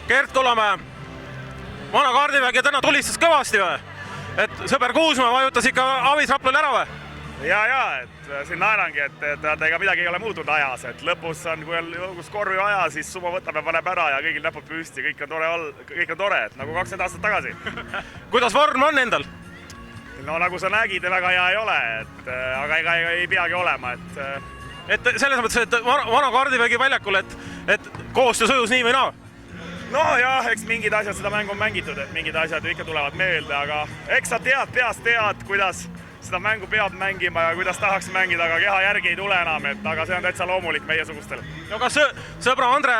Gert Kullamäe, vana kaardivägi täna tulistas kõvasti või? Et sõber Kuusmaa vajutas ikka Avis Raplale ära või? Ja, et siin naerangi, et ega midagi ei ole muutunud ajas, et lõpus on, kui on jõugus korvi aja, siis Sumo võtab ja paneb ära ja kõigil näpud püsti, kõik on tore, et nagu 20 aastat tagasi. Kuidas vorm on endal? No nagu sa nägid, väga hea ei ole, aga ega ei peagi olema, et selles mõttes, et vana kaardivägi väljakul, et koostöö sujus nii või naa? No jah, eks mingid asjad seda mängu on mängitud, et mingid asjad ju ikka tulevad meelde, aga eks sa peast tead, kuidas seda mängu peab mängima ja kuidas tahaks mängida, aga keha järgi ei tule enam, aga see on täitsa loomulik meiesugustel. No kas sõbra Andre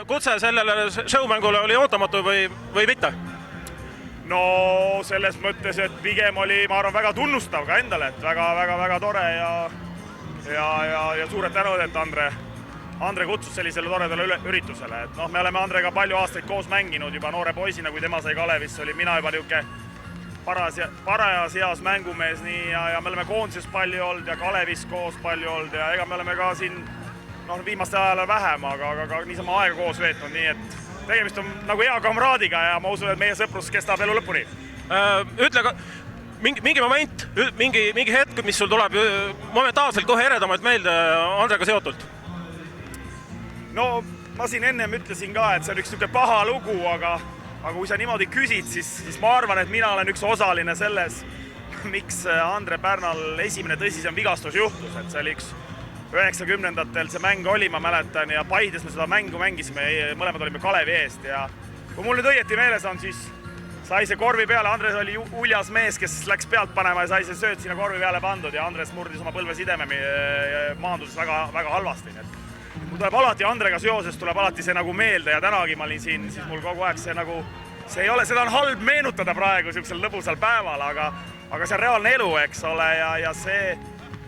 kutse sellele showmängule oli ootamatu või mitte? No selles mõttes, et pigem oli, ma arvan, väga tunnustav ka endale, et väga tore ja suured tänud, et Andre kutsus sellisele toredale üritusele. Et me oleme Andrega palju aastaid koos mänginud juba noore poisina, kui tema sai Kalevisse, oli mina juba niuke parajas eas mängumees ja me oleme koondises palju olnud ja Kalevis koos palju olnud ja ega me oleme ka siin viimaste ajal vähem, aga niisama aega koos veetnud, nii et tegemist on nagu hea kamraadiga ja ma usun, et meie sõprus kestab elu lõpuni. Ütle ka, mingi moment, mingi hetk, mis sul tuleb momentaalselt kohe eredamalt meelde Andrega seotult? No ma siin ennem ütlesin ka, et see on üks niisugune paha lugu, aga kui sa niimoodi küsid, siis ma arvan, et mina olen üks osaline selles, miks Andre Pärnal esimene tõsisem vigastus juhtus, et see oli üks 90-ndatel see mäng oli, ma mäletan, ja Paides me seda mängu mängisime, mõlemad olime Kalevi eest ja kui mul nüüd õieti meeles on, siis sai see korvi peale, Andres oli uljas mees, kes läks pealt panema ja sai see sööt sinna korvi peale pandud ja Andres murdis oma põlvesideme maanduses väga halvasti. Mul tuleb alati Andrega seoses, tuleb alati see nagu meelde ja tänagi ma olin siin, siis mul kogu aeg see nagu, see ei ole, seda on halb meenutada praegu sellisel lõbusal päeval, aga see on reaalne elu, eks ole, ja see,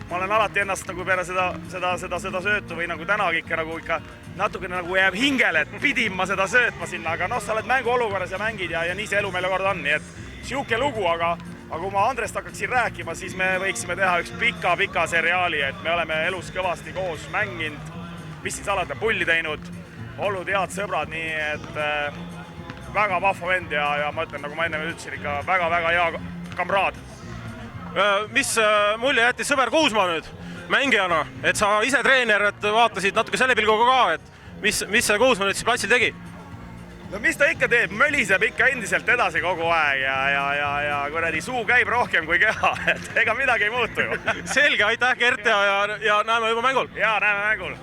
ma olen alati ennast nagu peale seda söötu või nagu tänagi ikka natukene nagu jääb hingele, et pidin ma seda söötma sinna, aga sa oled mängu olukorras ja mängid ja nii see elu meile kord on, nii et siuke lugu, aga kui ma Andrest hakkaksin rääkima, siis me võiksime teha üks pika seriaali, et me oleme elus kõvasti koos mänginud, mis siin salata, pulli teinud, olnud head sõbrad, nii et väga vahva vend ja ma ütlen, nagu ma enne ütlesin, ikka väga hea kamraad. Mis mulje jättis sõber Kuusmaa nüüd mängijana, et sa ise treener, et vaatasid natuke selle pilguga ka, et mis see Kuusmaa nüüd siis platsil tegi? No mis ta ikka teeb, möliseb ikka endiselt edasi kogu aeg ja kuradi suu käib rohkem kui keha, et ega midagi ei muutu ju. Selge, aitäh Gert ja näeme juba mängul. Ja näeme mängul.